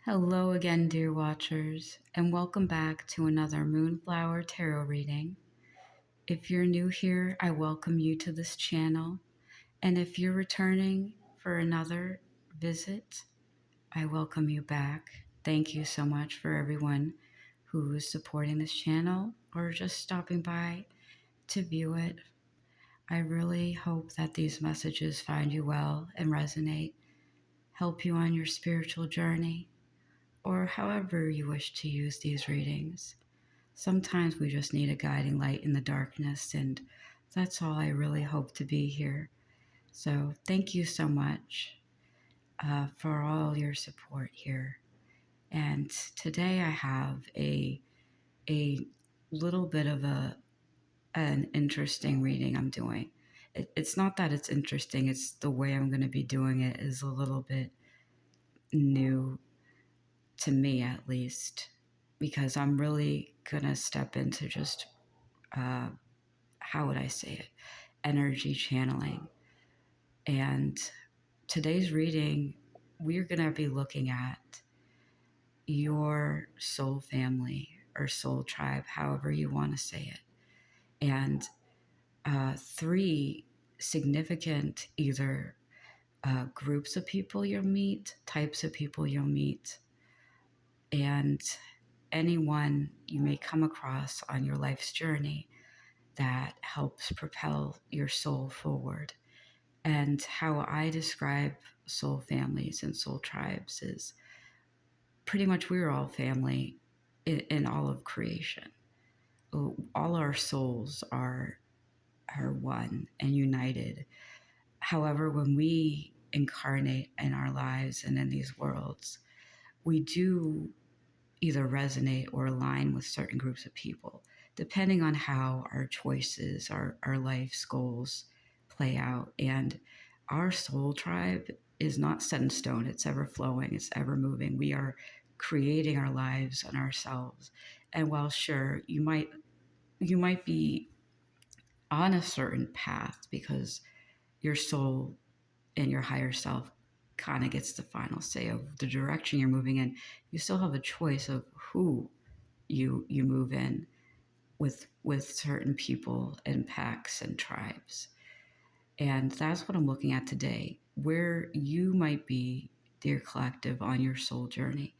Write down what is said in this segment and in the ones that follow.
Hello again, dear watchers, and welcome back to another Moonflower Tarot reading. If you're new here, I welcome you to this channel, and if you're returning for another visit, I welcome you back. Thank you so much for everyone who is supporting this channel or just stopping by to view it. I really hope that these messages find you well and resonate, help you on your spiritual journey, or however you wish to use these readings. Sometimes we just need a guiding light in the darkness, and that's all I really hope to be here. So thank you so much for all your support here. And today I have a little bit of an interesting reading I'm doing. It's not that it's interesting, it's the way I'm going to be doing it is a little bit new to me, at least, because I'm really gonna step into just how would I say it, energy channeling. And today's reading, we're gonna be looking at your soul family or soul tribe, however you want to say it, and three significant either groups of people you'll meet, types of people you'll meet, and anyone you may come across on your life's journey that helps propel your soul forward. And how I describe soul families and soul tribes is pretty much we're all family in all of creation. All our souls are one and united. However, when we incarnate in our lives and in these worlds, we do either resonate or align with certain groups of people, depending on how our choices, our life's goals play out. And our soul tribe is not set in stone. It's ever flowing. It's ever moving. We are creating our lives and ourselves. And while sure, you might be on a certain path because your soul and your higher self kind of gets the final say of the direction you're moving in, you still have a choice of who you move in with certain people and packs and tribes. And that's what I'm looking at today, where you might be, dear collective, on your soul journey,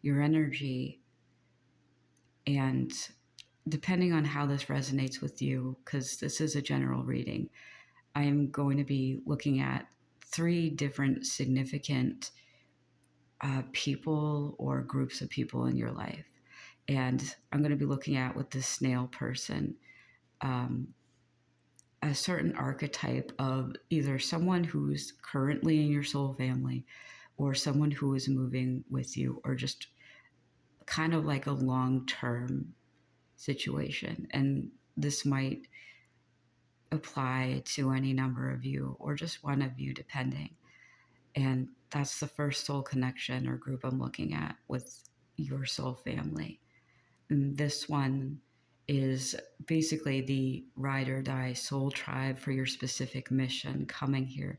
your energy, and depending on how this resonates with you, because this is a general reading, I am going to be looking at three different significant people or groups of people in your life. And I'm going to be looking at with this snail person, a certain archetype of either someone who's currently in your soul family or someone who is moving with you, or just kind of like a long-term situation. And this might apply to any number of you or just one of you, depending. And that's the first soul connection or group I'm looking at with your soul family. And this one is basically the ride or die soul tribe for your specific mission coming here,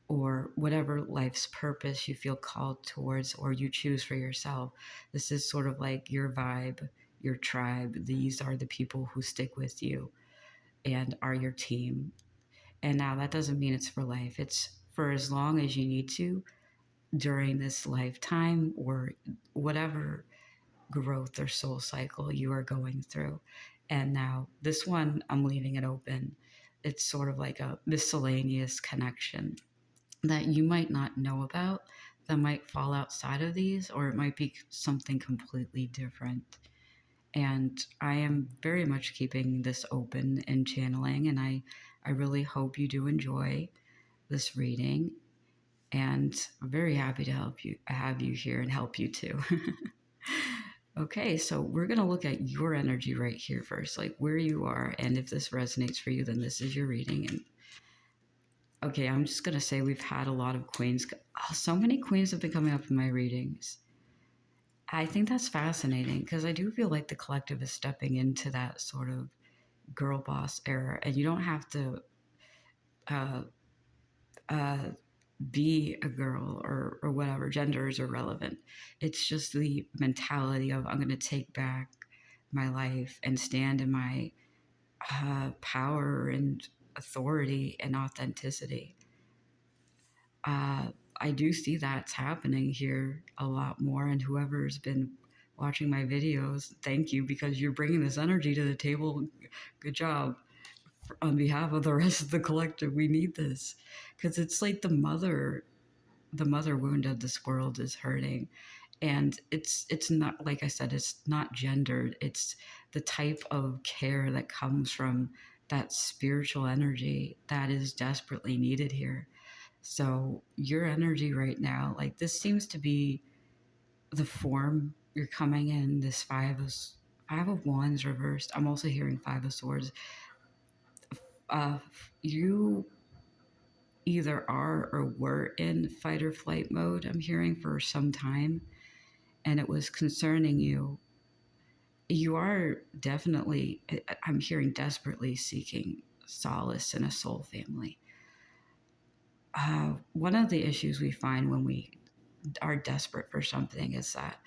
or whatever life's purpose you feel called towards or you choose for yourself. This is sort of like your vibe, your tribe. These are the people who stick with you and are your team. And now that doesn't mean it's for life. It's for as long as you need to during this lifetime or whatever growth or soul cycle you are going through. And now this one, I'm leaving it open. It's sort of like a miscellaneous connection that you might not know about, that might fall outside of these, or it might be something completely different. And I am very much keeping this open and channeling, and I really hope you do enjoy this reading. And I'm very happy to have you here and help you too. Okay, so we're going to look at your energy right here first, like where you are, and if this resonates for you, then this is your reading. And okay, I'm just going to say we've had a lot of queens. Oh, so many queens have been coming up in my readings. I think that's fascinating because I do feel like the collective is stepping into that sort of girl boss era, and you don't have to be a girl or whatever. Gender is irrelevant. It's just the mentality of I'm going to take back my life and stand in my power and authority and authenticity. I do see that's happening here a lot more. And whoever's been watching my videos, thank you, because you're bringing this energy to the table. Good job. On behalf of the rest of the collective, we need this, because it's like the mother wound of this world is hurting. And it's not, like I said, it's not gendered. It's the type of care that comes from that spiritual energy that is desperately needed here. So your energy right now, like, this seems to be the form you're coming in. This five of wands reversed. I'm also hearing five of swords. You either are or were in fight or flight mode, I'm hearing, for some time, and it was concerning you. You are definitely, I'm hearing, desperately seeking solace in a soul family. One of the issues we find when we are desperate for something is that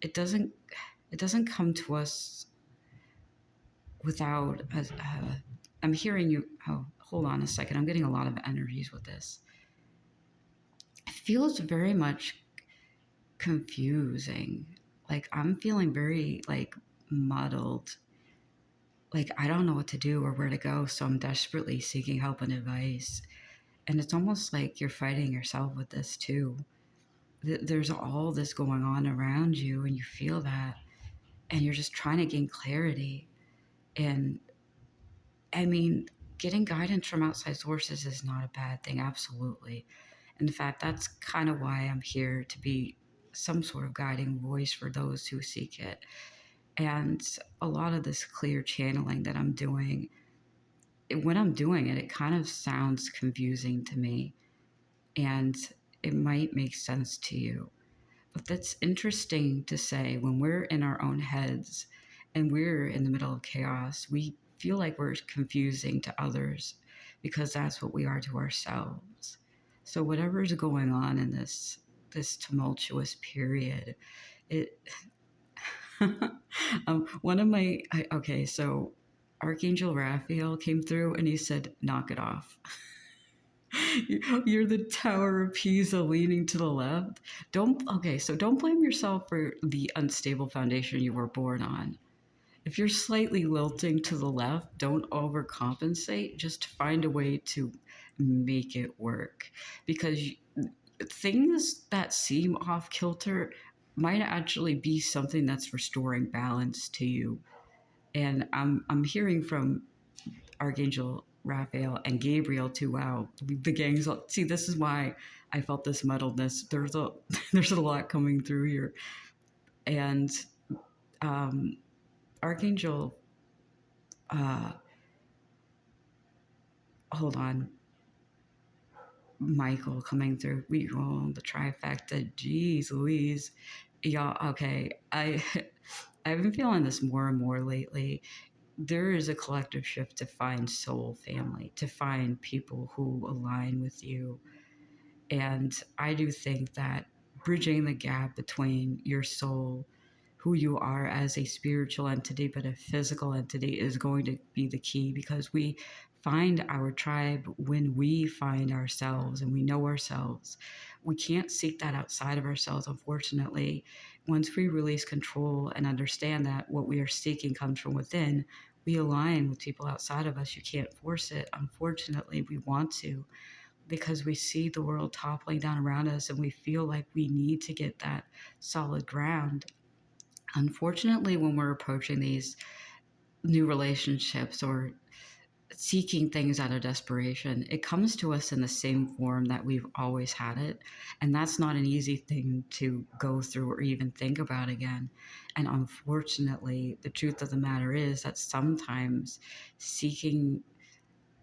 it doesn't come to us without I'm hearing you. Oh, hold on a second. I'm getting a lot of energies with this. It feels very much confusing. Like, I'm feeling very, like, muddled. Like, I don't know what to do or where to go, so I'm desperately seeking help and advice. And it's almost like you're fighting yourself with this too. There's all this going on around you, and you feel that, and you're just trying to gain clarity. And I mean, getting guidance from outside sources is not a bad thing, absolutely. In fact, that's kind of why I'm here, to be some sort of guiding voice for those who seek it. And a lot of this clear channeling that I'm doing, when I'm doing it, it kind of sounds confusing to me, and it might make sense to you. But that's interesting to say. When we're in our own heads and we're in the middle of chaos, we feel like we're confusing to others, because that's what we are to ourselves. So whatever is going on in this tumultuous period, it one of my okay, so Archangel Raphael came through and he said, knock it off. You're the Tower of Pisa leaning to the left. Don't blame yourself for the unstable foundation you were born on. If you're slightly lilting to the left, don't overcompensate. Just find a way to make it work, because things that seem off kilter might actually be something that's restoring balance to you. And I'm hearing from Archangel Raphael and Gabriel too. Wow, the gangs. See, this is why I felt this muddledness. There's a there's a lot coming through here, and Archangel. Hold on. Michael coming through. We roll the trifecta. Jeez Louise. Y'all, okay. I've been feeling this more and more lately. There is a collective shift to find soul family, to find people who align with you. And I do think that bridging the gap between your soul, who you are as a spiritual entity, but a physical entity, is going to be the key, because we find our tribe when we find ourselves and we know ourselves. We can't seek that outside of ourselves, unfortunately. Once we release control and understand that what we are seeking comes from within, we align with people outside of us. You can't force it. Unfortunately, we want to, because we see the world toppling down around us and we feel like we need to get that solid ground. Unfortunately, when we're approaching these new relationships or seeking things out of desperation, it comes to us in the same form that we've always had it. And that's not an easy thing to go through or even think about again. And unfortunately, the truth of the matter is that sometimes seeking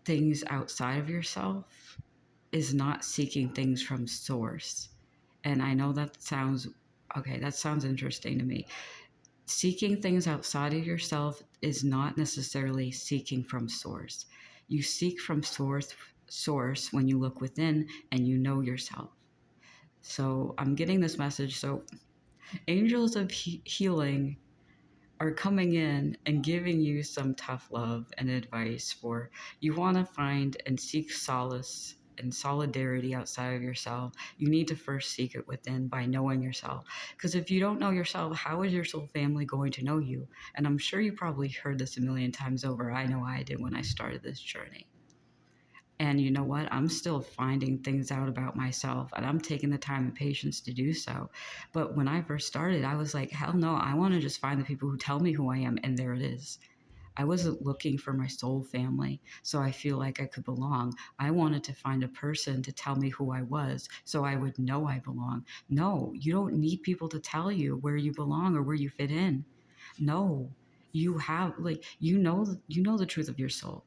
things outside of yourself is not seeking things from source. And I know that sounds interesting to me. Seeking things outside of yourself is not necessarily seeking from source. You seek from source source when you look within and you know yourself. So I'm getting this message. So angels of healing are coming in and giving you some tough love and advice for you want to find and seek solace and solidarity outside of yourself. You need to first seek it within by knowing yourself. Because if you don't know yourself, how is your soul family going to know you? And I'm sure you probably heard this a million times over. I know I did when I started this journey. And you know what? I'm still finding things out about myself, and I'm taking the time and patience to do so. But when I first started, I was like, hell no, I want to just find the people who tell me who I am. And there it is. I wasn't looking for my soul family, so I feel like I could belong. I wanted to find a person to tell me who I was, so I would know I belong. No, you don't need people to tell you where you belong or where you fit in. No, you have, like, you know the truth of your soul.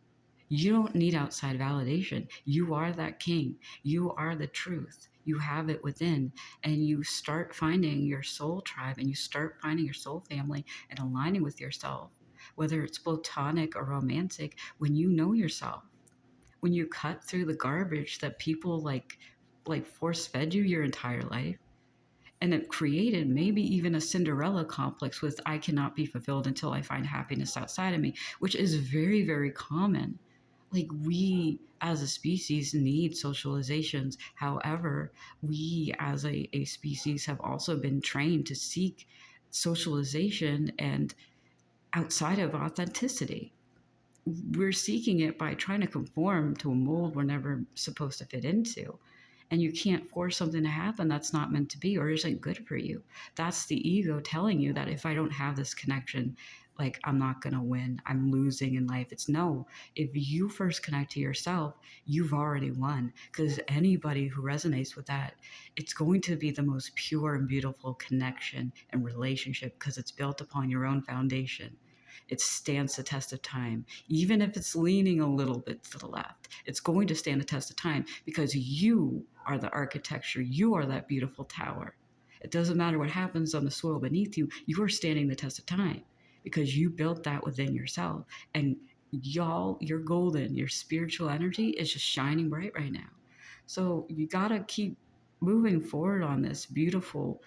You don't need outside validation. You are that king. You are the truth. You have it within, and you start finding your soul tribe, and you start finding your soul family and aligning with yourself, whether it's platonic or romantic, when you know yourself, when you cut through the garbage that people like force fed you your entire life. And it created maybe even a Cinderella complex with I cannot be fulfilled until I find happiness outside of me, which is very, very common. Like, we as a species need socializations. However, we as a species have also been trained to seek socialization and outside of authenticity. We're seeking it by trying to conform to a mold we're never supposed to fit into. And you can't force something to happen that's not meant to be or isn't good for you. That's the ego telling you that if I don't have this connection, like, I'm not going to win, I'm losing in life. It's no. If you first connect to yourself, you've already won. Because anybody who resonates with that, it's going to be the most pure and beautiful connection and relationship because it's built upon your own foundation. It stands the test of time. Even if it's leaning a little bit to the left, it's going to stand the test of time because you are the architecture. You are that beautiful tower. It doesn't matter what happens on the soil beneath you. You are standing the test of time because you built that within yourself. And y'all, you're golden. Your spiritual energy is just shining bright right now. So you got to keep moving forward on this beautiful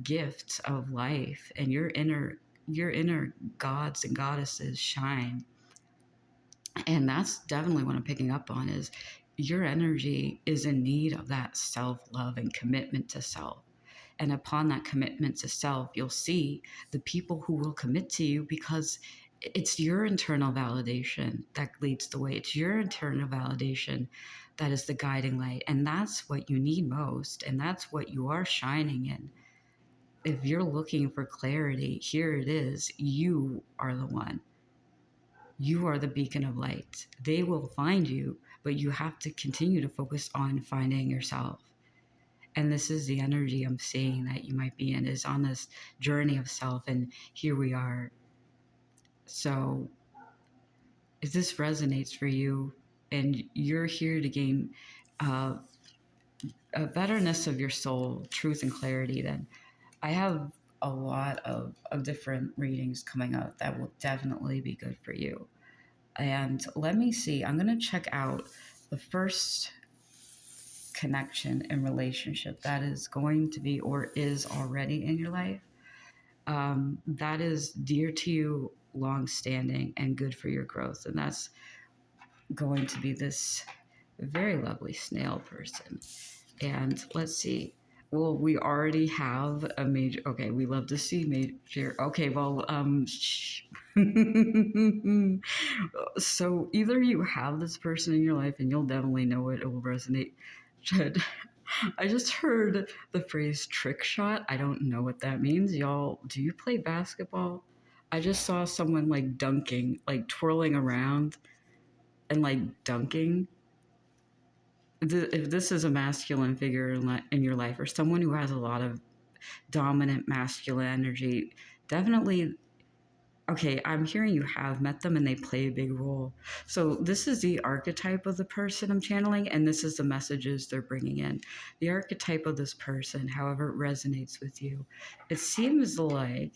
gift of life, and your inner gods and goddesses shine. And that's definitely what I'm picking up on, is your energy is in need of that self-love and commitment to self. And upon that commitment to self, you'll see the people who will commit to you, because it's your internal validation that leads the way. It's your internal validation that is the guiding light. And that's what you need most. And that's what you are shining in. If you're looking for clarity, here it is. You are the one. You are the beacon of light. They will find you, but you have to continue to focus on finding yourself. And this is the energy I'm seeing that you might be in, is on this journey of self. And here we are. So if this resonates for you and you're here to gain a betterness of your soul, truth and clarity, then I have a lot of different readings coming up that will definitely be good for you. And let me see, I'm going to check out the first connection and relationship that is going to be or is already in your life. That is dear to you, long-standing, and good for your growth. And that's going to be this very lovely snail person. And let's see. Well, we already have a major. Okay, we love to see major. Okay, well, so either you have this person in your life, and you'll definitely know it will resonate. I just heard the phrase trick shot. I don't know what that means. Y'all, do you play basketball? I just saw someone like dunking, like twirling around and like dunking. If this is a masculine figure in your life, or someone who has a lot of dominant masculine energy, definitely, okay, I'm hearing you have met them and they play a big role. So this is the archetype of the person I'm channeling, and this is the messages they're bringing in. The archetype of this person, however it resonates with you, it seems like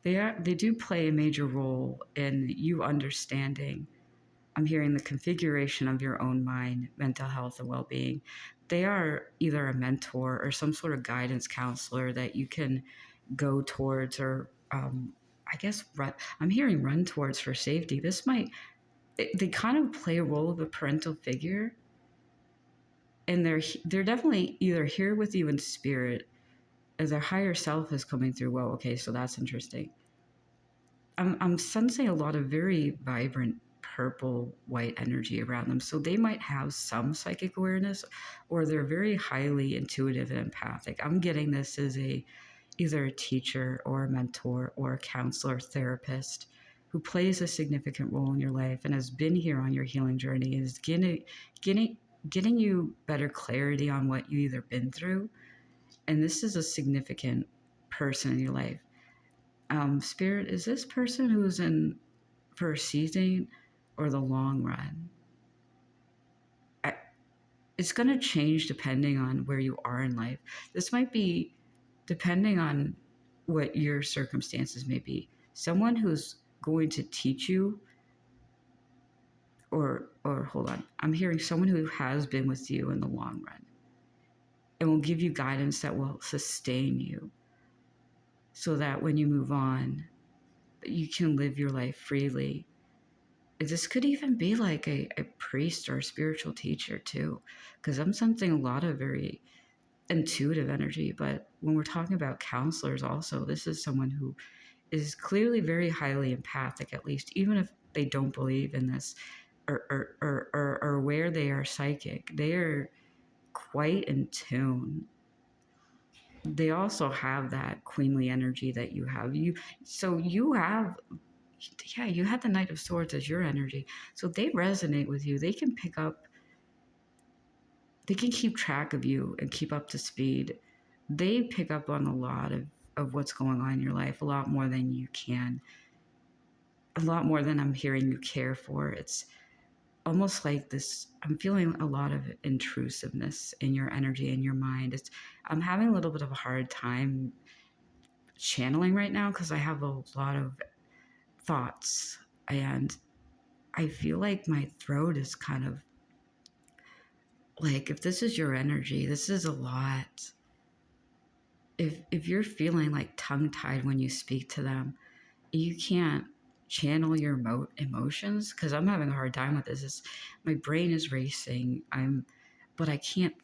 they do play a major role in you understanding I'm hearing the configuration of your own mind, mental health, and well-being. They are either a mentor or some sort of guidance counselor that you can go towards, or I guess I'm hearing run towards for safety. This might, they kind of play a role of a parental figure, and they're definitely either here with you in spirit, as their higher self is coming through. Well, okay, so that's interesting. I'm sensing a lot of very vibrant purple white energy around them. So they might have some psychic awareness, or they're very highly intuitive and empathic. I'm getting this as either a teacher or a mentor or a counselor, therapist who plays a significant role in your life and has been here on your healing journey, is getting you better clarity on what you either been through. And this is a significant person in your life. Spirit, is this person who's in for a season or the long run? It's going to change depending on where you are in life. This might be depending on what your circumstances may be. Someone who's going to teach you, or hold on, I'm hearing someone who has been with you in the long run and will give you guidance that will sustain you, so that when you move on, you can live your life freely. This could even be like a priest or a spiritual teacher too, because I'm sensing a lot of very intuitive energy. But when we're talking about counselors also, this is someone who is clearly very highly empathic, at least, even if they don't believe in this, or where they are psychic. They are quite in tune. They also have that queenly energy that you have. You have, yeah, you had the Knight of Swords as your energy. So they resonate with you. They can pick up, they can keep track of you and keep up to speed. They pick up on a lot of what's going on in your life, a lot more than you can, a lot more than I'm hearing you care for. It's almost like this, I'm feeling a lot of intrusiveness in your energy and your mind. I'm having a little bit of a hard time channeling right now because I have a lot of thoughts, and I feel like my throat is kind of like, if this is your energy, this is a lot. If you're feeling like tongue-tied when you speak to them, you can't channel your emotions, because I'm having a hard time with this. My brain is racing, but I can't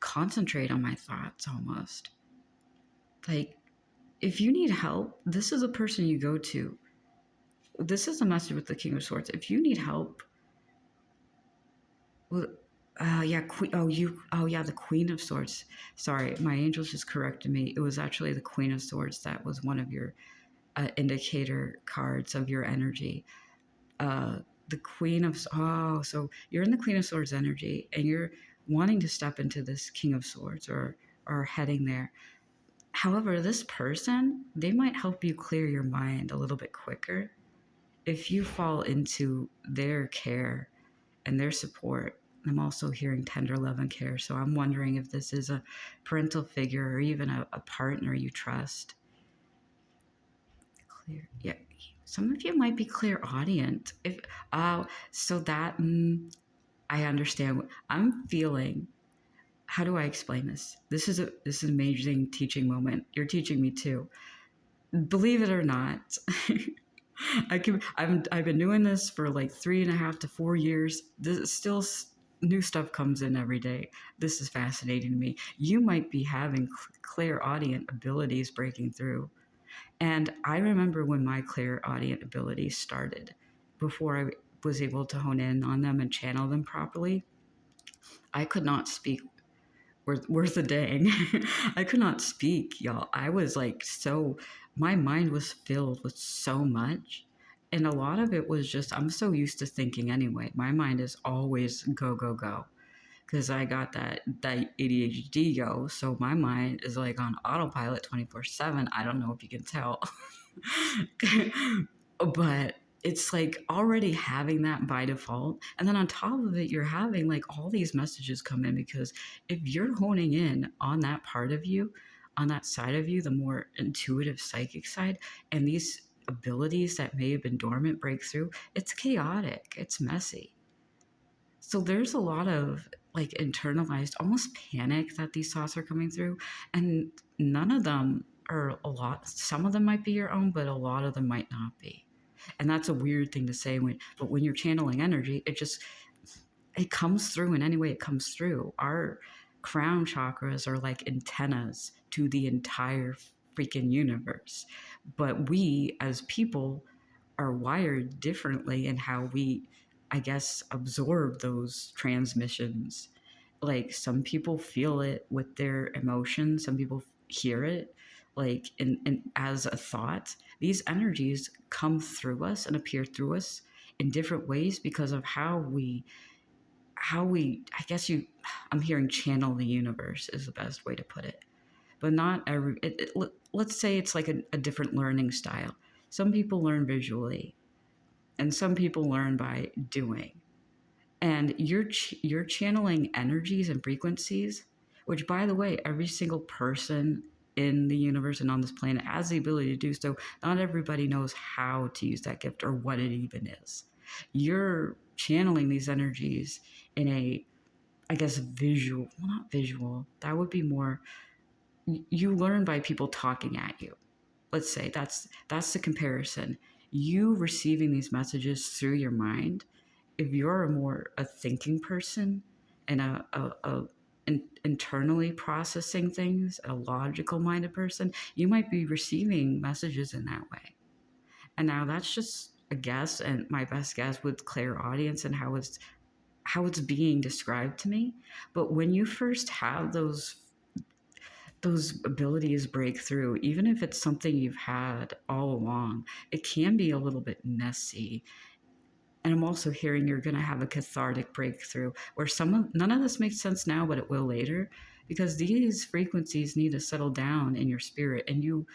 concentrate on my thoughts almost. Like, if you need help, this is a person you go to. This is a message with the King of Swords. If you need help, well, the Queen of Swords. Sorry, my angels just corrected me. It was actually the Queen of Swords that was one of your indicator cards of your energy. The Queen of, so you're in the Queen of Swords energy, and you're wanting to step into this King of Swords, or heading there. However, this person, they might help you clear your mind a little bit quicker if you fall into their care and their support. I'm also hearing tender love and care. So I'm wondering if this is a parental figure or even a partner you trust. Clear. Yeah. Some of you might be clairaudient. So that, I understand. I'm feeling, how do I explain this? This is an amazing teaching moment. You're teaching me too. Believe it or not, I've been doing this for like 3.5 to 4 years. This is still new stuff comes in every day. This is fascinating to me. You might be having clairaudient abilities breaking through. And I remember when my clairaudient abilities started, before I was able to hone in on them and channel them properly, I could not speak worth a dang. I could not speak, y'all. I was like, my mind was filled with so much. And a lot of it was just, I'm so used to thinking anyway. My mind is always go, go, go. Because I got that ADHD go. So my mind is like on autopilot 24/7. I don't know if you can tell. But it's like already having that by default. And then on top of it, you're having like all these messages come in, because if you're honing in on that part of you, on that side of you, the more intuitive psychic side, and these abilities that may have been dormant break through, it's chaotic, it's messy. So there's a lot of like internalized almost panic that these thoughts are coming through, and none of them are a lot. Some of them might be your own, but a lot of them might not be. And that's a weird thing to say but when you're channeling energy, it comes through in any way it comes through. Our crown chakras are like antennas to the entire freaking universe. But we as people are wired differently in how we, I guess, absorb those transmissions. Like some people feel it with their emotions, some people hear it like in as a thought. These energies come through us and appear through us in different ways because of how we I guess I'm hearing channel the universe is the best way to put it. But not every let's say it's like a different learning style. Some people learn visually and some people learn by doing. And you're channeling energies and frequencies, which by the way, every single person in the universe and on this planet has the ability to do so. Not everybody knows how to use that gift or what it even is. You're channeling these energies in a, I guess, visual, well, not visual, that would be more, you learn by people talking at you. Let's say that's the comparison. You receiving these messages through your mind. If you're a thinking person and internally processing things, a logical minded person, you might be receiving messages in that way. And now that's just a guess, and my best guess with clairaudience and how it's being described to me. But when you first have those abilities break through, even if it's something you've had all along, it can be a little bit messy. And I'm also hearing you're going to have a cathartic breakthrough where none of this makes sense now, but it will later, because these frequencies need to settle down in your spirit and you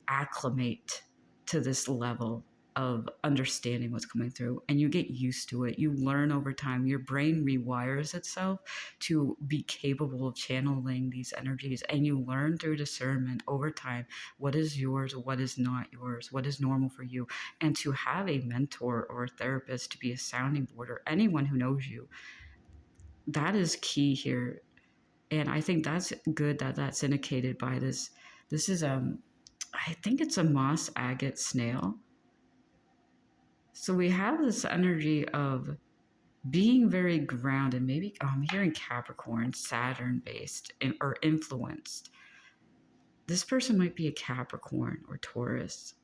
acclimate to this level of understanding what's coming through, and you get used to it. You learn over time. Your brain rewires itself to be capable of channeling these energies, and you learn through discernment over time what is yours, what is not yours, what is normal for you. And to have a mentor or a therapist to be a sounding board, or anyone who knows you, that is key here. And I think that's good that that's indicated by this. This is I think it's a moss agate snail. So we have this energy of being very grounded. Maybe I'm hearing Capricorn, Saturn based or influenced. This person might be a Capricorn or Taurus.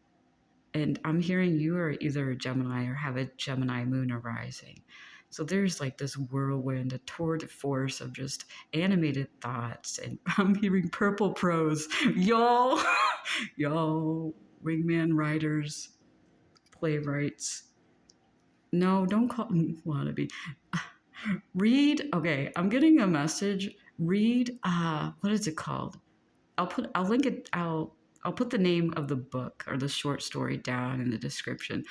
And I'm hearing you are either a Gemini or have a Gemini moon arising. So there's like this whirlwind, a tour de force of just animated thoughts. And I'm hearing purple prose. Y'all, wingman writers, playwrights. No, don't call me wannabe. Read, okay, I'm getting a message. Read, what is it called? I'll link it, I'll put the name of the book or the short story down in the description.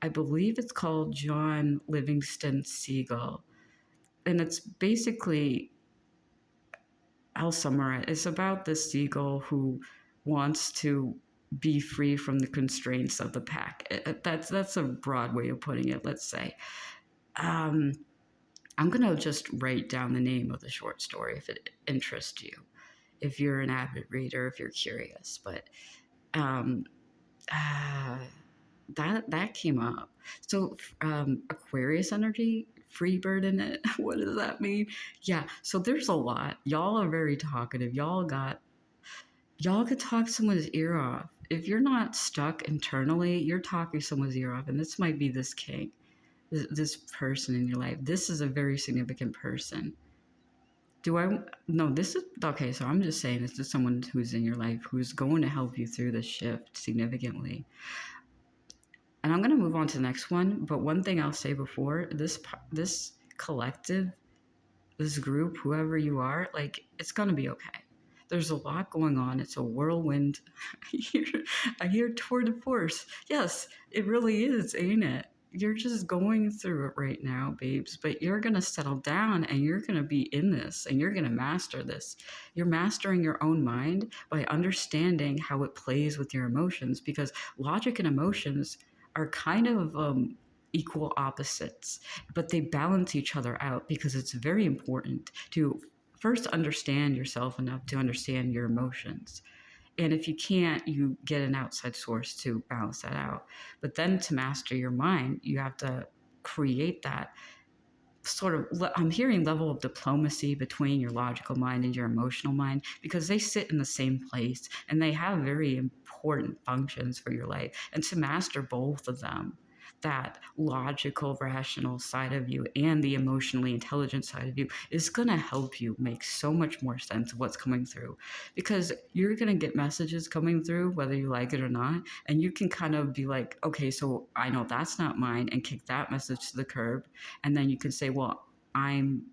I believe it's called John Livingston Seagull. And it's basically, I'll summarize, it's about the seagull who wants to be free from the constraints of the pack. That's a broad way of putting it, let's say. I'm going to just write down the name of the short story if it interests you, if you're an avid reader, if you're curious. But that came up. So Aquarius energy, free bird in it. What does that mean? Yeah, so there's a lot. Y'all are very talkative. Y'all could talk someone's ear off. If you're not stuck internally, you're talking someone's ear off. And this might be this king, this person in your life. This is a very significant person. No, this is, okay, so I'm just saying this is someone who's in your life who's going to help you through this shift significantly. And I'm going to move on to the next one. But one thing I'll say before, this collective, this group, whoever you are, like, it's going to be okay. There's a lot going on. It's a whirlwind. I hear tour de force. Yes, it really is, ain't it? you're just going through it right now, babes, but you're going to settle down and you're going to be in this and you're going to master this. You're mastering your own mind by understanding how it plays with your emotions, because logic and emotions are kind of equal opposites, but they balance each other out, because it's very important to first understand yourself enough to understand your emotions. And if you can't, you get an outside source to balance that out. But then to master your mind, you have to create that sort of, I'm hearing, level of diplomacy between your logical mind and your emotional mind, because they sit in the same place and they have very important functions for your life. And to master both of them, that logical, rational side of you and the emotionally intelligent side of you, is going to help you make so much more sense of what's coming through, because you're going to get messages coming through whether you like it or not, and you can kind of be like, okay, so I know that's not mine, and kick that message to the curb. And then you can say, well, I'm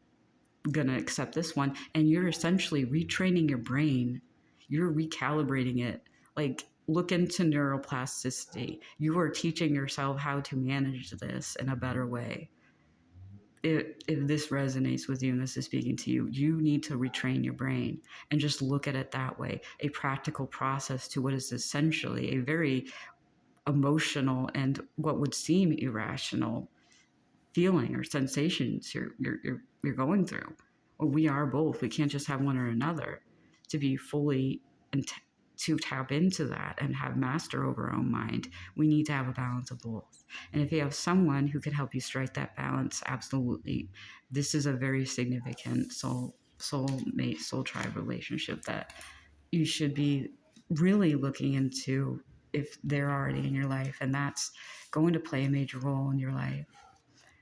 going to accept this one. And you're essentially retraining your brain. You're recalibrating it. Like, look into neuroplasticity. You are teaching yourself how to manage this in a better way. If this resonates with you and this is speaking to you, you need to retrain your brain and just look at it that way. A practical process to what is essentially a very emotional and what would seem irrational feeling or sensations you're going through. Well, we are both. We can't just have one or another. To be fully and to tap into that and have master over our own mind, we need to have a balance of both. And if you have someone who can help you strike that balance, absolutely, this is a very significant soulmate, soul tribe relationship that you should be really looking into if they're already in your life, and that's going to play a major role in your life.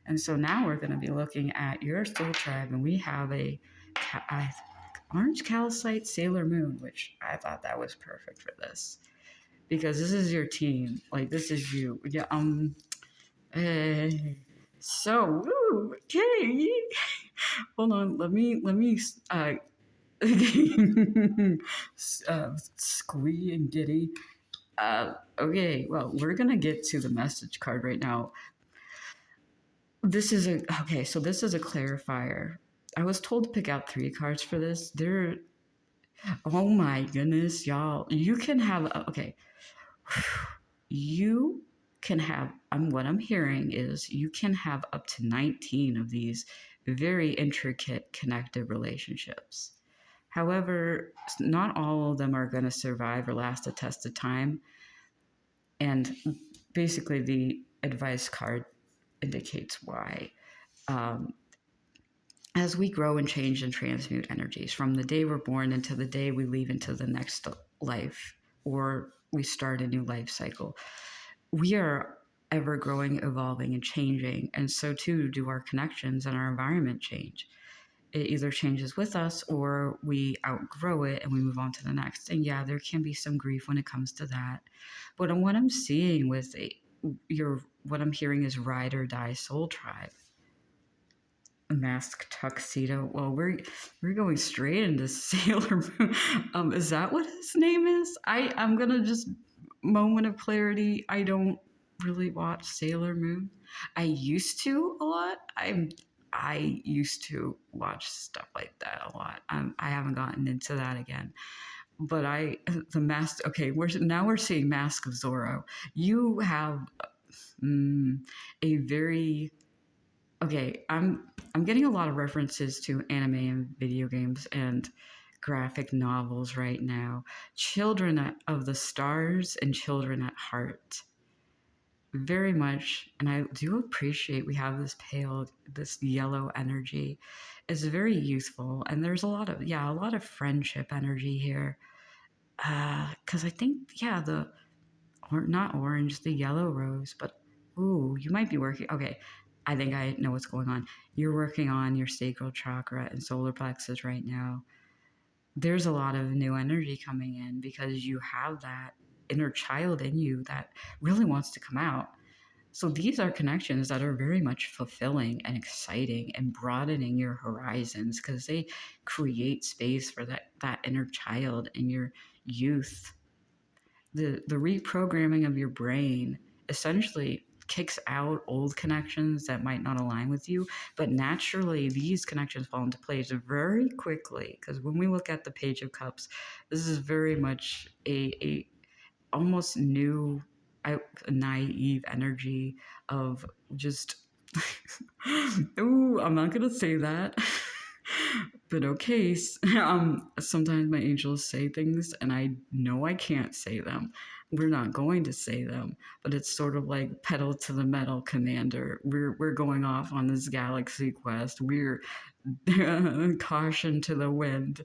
And so now we're going to be looking at your soul tribe, and we have a orange calcite Sailor Moon, which I thought that was perfect for this, because this is your team. Like, this is you. Yeah. So, okay. Hold on. Let me squee and giddy. Okay. Well, we're gonna get to the message card right now. This is a clarifier. I was told to pick out 3 cards for this. Oh my goodness, y'all. You can have, okay. You can have, what I'm hearing is you can have up to 19 of these very intricate connected relationships. However, not all of them are going to survive or last a test of time. And basically, the advice card indicates why. As we grow and change and transmute energies from the day we're born into the day we leave into the next life, or we start a new life cycle, we are ever growing, evolving, and changing. And so too do our connections and our environment change. It either changes with us or we outgrow it and we move on to the next. And yeah, there can be some grief when it comes to that. But what I'm seeing with what I'm hearing is ride or die soul tribe. Mask tuxedo. Well, we're going straight into Sailor Moon. Is that what his name is? I'm gonna just moment of clarity. I don't really watch Sailor Moon. I used to a lot. I used to watch stuff like that a lot. I haven't gotten into that again. But the mask. Okay, we're seeing Mask of Zorro. You have a very okay. I'm getting a lot of references to anime and video games and graphic novels right now. Children of the Stars and Children at Heart. Very much, and I do appreciate we have this yellow energy. It's very youthful, and there's a lot of friendship energy here. Because I think, not orange, the yellow rose, but ooh, you might be working. Okay, I think I know what's going on. You're working on your sacral chakra and solar plexus right now. There's a lot of new energy coming in because you have that inner child in you that really wants to come out. So these are connections that are very much fulfilling and exciting and broadening your horizons, because they create space for that inner child and your youth. The reprogramming of your brain, essentially, kicks out old connections that might not align with you. But naturally, these connections fall into place very quickly, because when we look at the Page of Cups, this is very much a almost new, naive energy of just ooh, I'm not gonna say that. But okay, sometimes my angels say things and I know I can't say them. We're not going to say them, but it's sort of like pedal to the metal, Commander. We're going off on this galaxy quest. We're caution to the wind.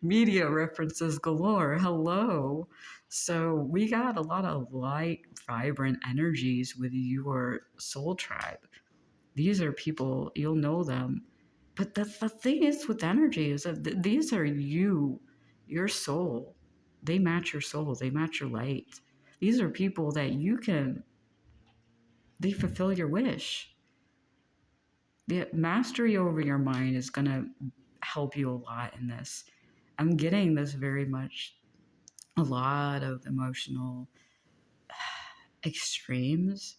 Media references galore. Hello. So we got a lot of light, vibrant energies with your soul tribe. These are people, you'll know them. But the thing is with energy is that these are you, your soul. They match your soul, they match your light. These are people that they fulfill your wish. The mastery over your mind is going to help you a lot in this. I'm getting this very much, a lot of emotional extremes.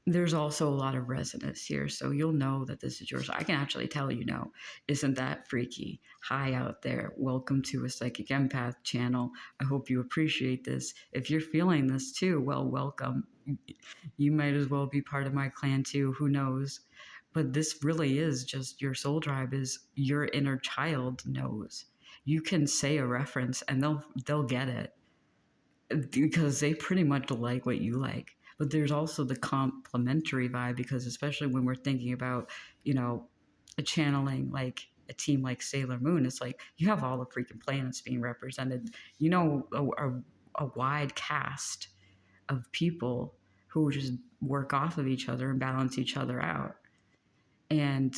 There's also a lot of resonance here, so you'll know that this is yours. I can actually tell you know, isn't that freaky? Hi out there. Welcome to a Psychic Empath channel. I hope you appreciate this. If you're feeling this too, well, welcome. You might as well be part of my clan too, who knows? But this really is just your soul tribe, is your inner child knows. You can say a reference and they'll get it, because they pretty much like what you like. But there's also the complementary vibe, because especially when we're thinking about, a channeling like a team like Sailor Moon, it's like you have all the freaking planets being represented, a wide cast of people who just work off of each other and balance each other out. And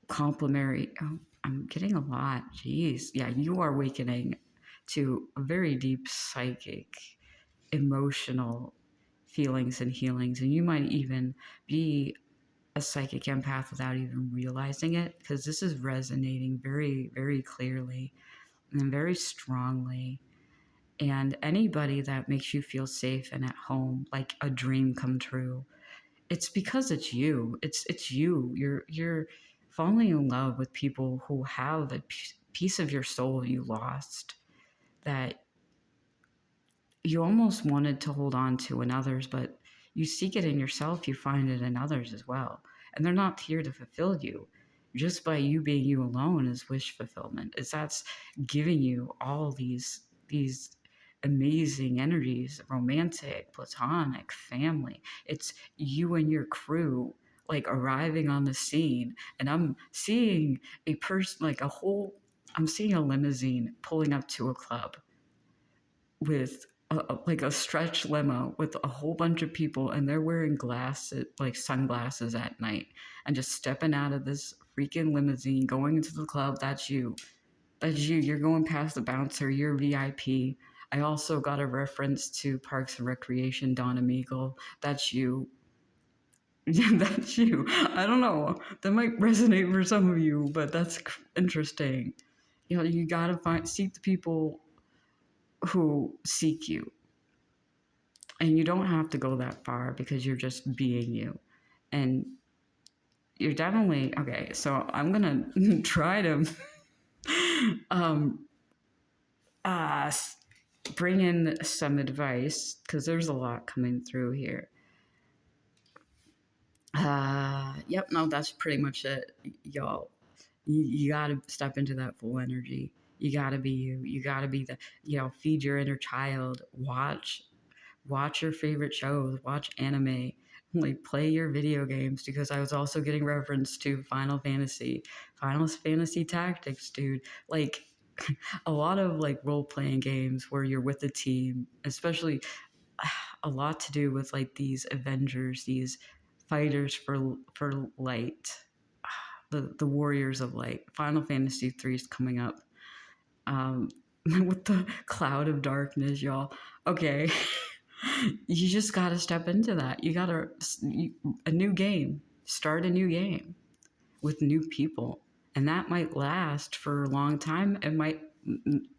complementary, oh, I'm getting a lot. Jeez. Yeah, you are awakening to a very deep psychic, emotional feelings and healings. And you might even be a psychic empath without even realizing it, because this is resonating very, very clearly and very strongly. And anybody that makes you feel safe and at home, like a dream come true, it's because it's you. It's you. You're falling in love with people who have a piece of your soul you lost, that you almost wanted to hold on to in others, but you seek it in yourself, you find it in others as well. And they're not here to fulfill you. Just by you being you alone is wish fulfillment. That's giving you all these amazing energies, romantic, platonic, family. It's you and your crew like arriving on the scene, and I'm seeing a person, like I'm seeing a limousine pulling up to a club with like a stretch limo with a whole bunch of people, and they're wearing glasses, like sunglasses at night, and just stepping out of this freaking limousine going into the club. That's you. You're going past the bouncer. You're VIP. I also got a reference to Parks and Recreation, Don Amigo. That's you. That's you. I don't know. That might resonate for some of you, but that's interesting. You gotta seek the people who seek you. And you don't have to go that far, because you're just being you. And you're definitely, okay, so I'm gonna try to bring in some advice, because there's a lot coming through here. Yep, no, that's pretty much it, y'all. You gotta step into that full energy. You gotta be you. You gotta be feed your inner child. Watch your favorite shows, watch anime, like play your video games, because I was also getting reference to Final Fantasy Tactics, dude. Like a lot of like role-playing games where you're with a team, especially a lot to do with like these Avengers, these fighters for light, the warriors of light. Final Fantasy 3 is coming up. With the cloud of darkness, y'all. Okay. You just got to step into that. You got to, a new game, start a new game with new people. And that might last for a long time. It might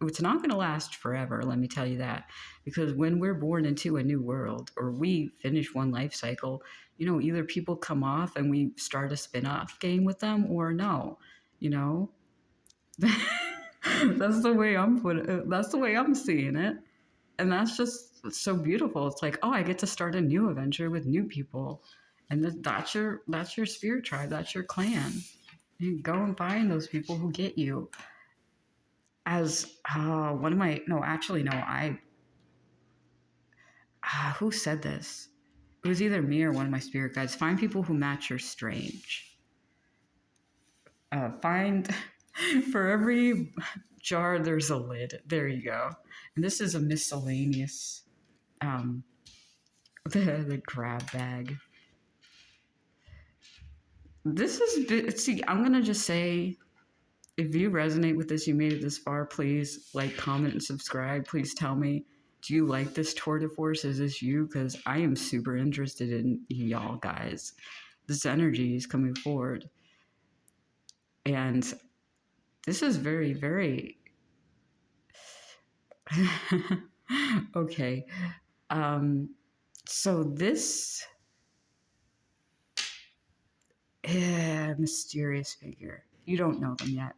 it's not going to last forever, let me tell you that. Because when we're born into a new world, or we finish one life cycle, either people come off and we start a spin-off game with them, or no, you know. That's the way that's the way I'm seeing it. And that's just so beautiful. It's like, oh, I get to start a new adventure with new people. And that's your spirit tribe, that's your clan. You go and find those people who get you. As one of my no, actually no, I who said this? It was either me or one of my spirit guides. Find people who match your strange. Find for every jar there's a lid. There you go. And this is a miscellaneous the grab bag. This is, see, I'm gonna just say, if you resonate with this, you made it this far, please like, comment, and subscribe. Please tell me, do you like this tour de force? Is this you? Because I am super interested in y'all guys. This energy is coming forward. And this is very, very... okay. So this... mysterious figure. You don't know them yet.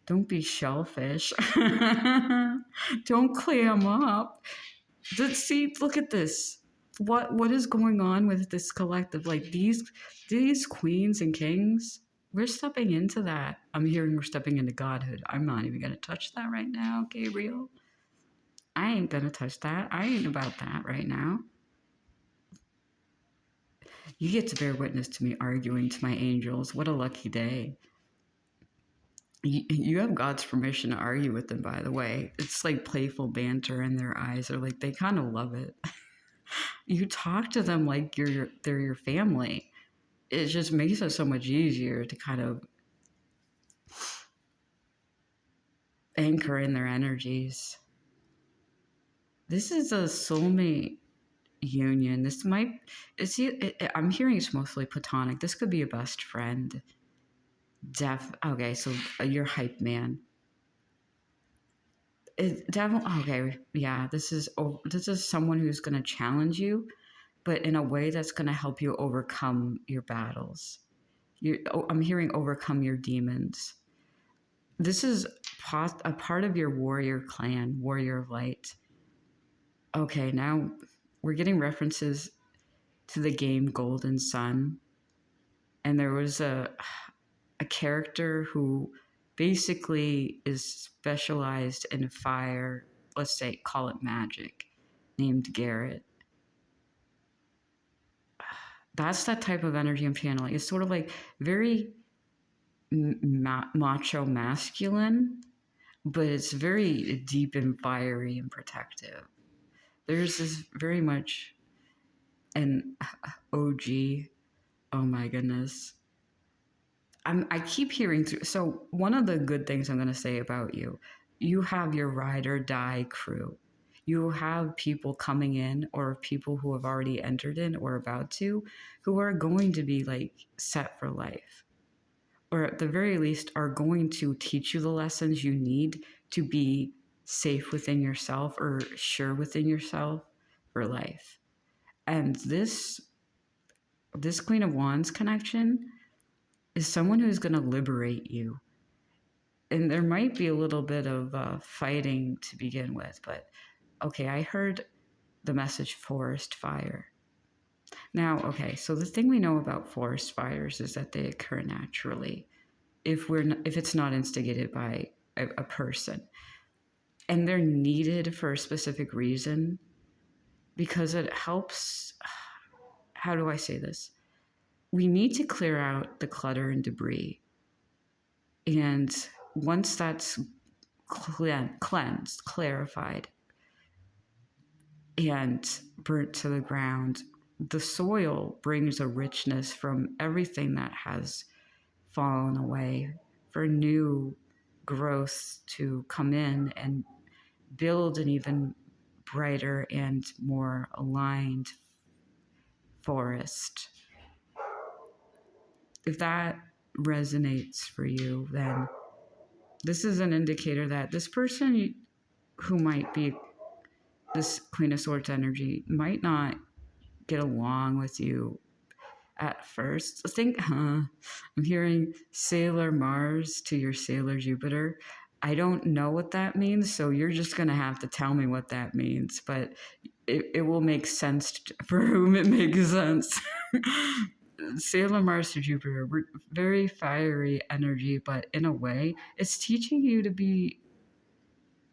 Don't be shellfish. Don't clam up. See, look at this. What is going on with this collective? Like these queens and kings, we're stepping into that. I'm hearing we're stepping into godhood. I'm not even gonna touch that right now, Gabriel. I ain't gonna touch that. I ain't about that right now. You get to bear witness to me arguing to my angels. What a lucky day. You have God's permission to argue with them, by the way. It's like playful banter in their eyes. They're like, they kind of love it. You talk to them like they're your family. It just makes it so much easier to kind of anchor in their energies. This is a soulmate union. This might, I'm hearing it's mostly platonic. This could be a best friend. Okay, so you're hype man. Okay, yeah, this is someone who's going to challenge you, but in a way that's going to help you overcome your battles. I'm hearing overcome your demons. This is a part of your warrior clan, warrior of light. Okay, now we're getting references to the game Golden Sun, and there was a character who basically is specialized in fire, let's say, call it magic, named Garrett. That's that type of energy I'm channeling. It's sort of like very macho masculine, but it's very deep and fiery and protective. There's this very much an OG. Oh my goodness. I keep hearing through. So one of the good things I'm going to say about you, you have your ride or die crew. You have people coming in, or people who have already entered in or about to, who are going to be like set for life, or at the very least are going to teach you the lessons you need to be safe within yourself, or sure within yourself for life. And this Queen of Wands connection is someone who's going to liberate you. And there might be a little bit of fighting to begin with, but okay, I heard the message forest fire. Now, okay, so the thing we know about forest fires is that they occur naturally if it's not instigated by a person. And they're needed for a specific reason, because it helps, how do I say this? We need to clear out the clutter and debris. And once that's cleansed, clarified, and burnt to the ground, the soil brings a richness from everything that has fallen away, for new growth to come in and build an even brighter and more aligned forest. If that resonates for you, then this is an indicator that this person who might be this Queen of Swords energy might not get along with you at first. I'm hearing Sailor Mars to your Sailor Jupiter. I don't know what that means, so you're just going to have to tell me what that means, but it will make sense for whom it makes sense. Sailor Mars to Jupiter, very fiery energy, but in a way, it's teaching you to be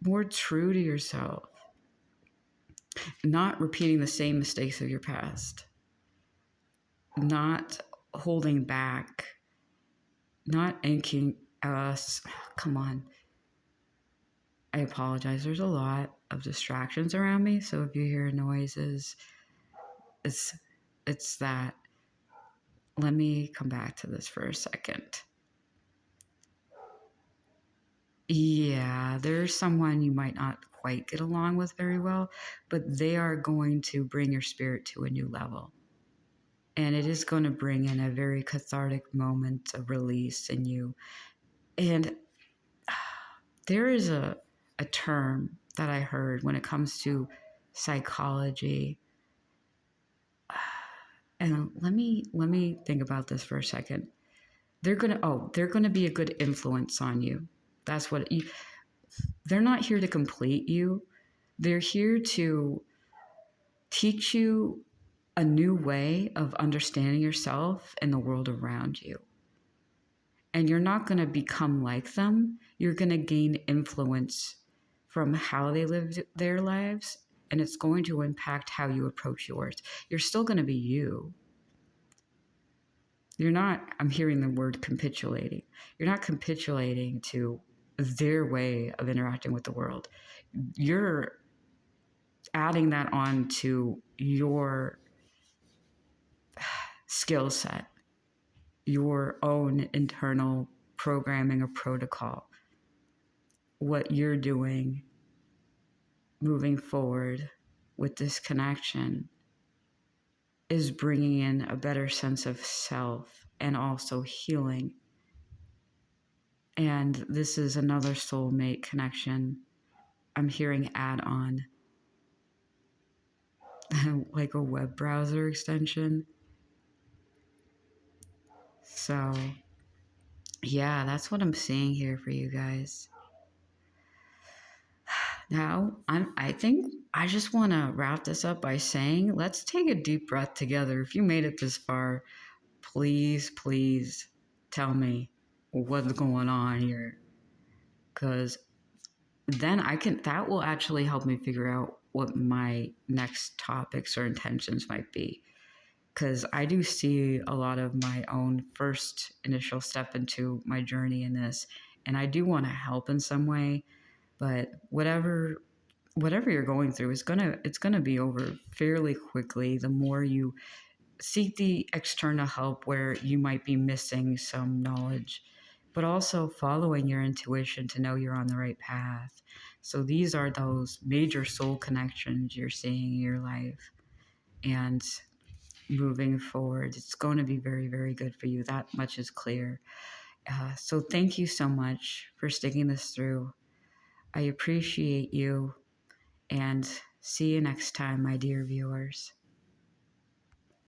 more true to yourself, not repeating the same mistakes of your past, not holding back, not inking us. Come on. I apologize. There's a lot of distractions around me, so if you hear noises, it's that. Let me come back to this for a second. Yeah, there's someone you might not quite get along with very well, but they are going to bring your spirit to a new level. And it is going to bring in a very cathartic moment of release in you. And there is a term that I heard when it comes to psychology. And let me think about this for a second. They're gonna be a good influence on you. That's what they're not here to complete you. They're here to teach you a new way of understanding yourself and the world around you. And you're not going to become like them. You're going to gain influence from how they live their lives, and it's going to impact how you approach yours. You're still going to be you. You're not, I'm hearing the word capitulating. You're not capitulating to their way of interacting with the world. You're adding that on to your skill set, your own internal programming or protocol, what you're doing moving forward with this connection is bringing in a better sense of self and also healing. And this is another soulmate connection. I'm hearing add-on, like a web browser extension. So yeah, that's what I'm seeing here for you guys. Now, I think I just want to wrap this up by saying, let's take a deep breath together. If you made it this far, please tell me what's going on here. Because then that will actually help me figure out what my next topics or intentions might be. Because I do see a lot of my own first initial step into my journey in this, and I do want to help in some way, but whatever you're going through it's gonna be over fairly quickly. The more you seek the external help where you might be missing some knowledge, but also following your intuition to know you're on the right path. So these are those major soul connections you're seeing in your life, and moving forward, it's going to be very, very good for you. That much is clear. So thank you so much for sticking this through. I appreciate you, and see you next time, my dear viewers.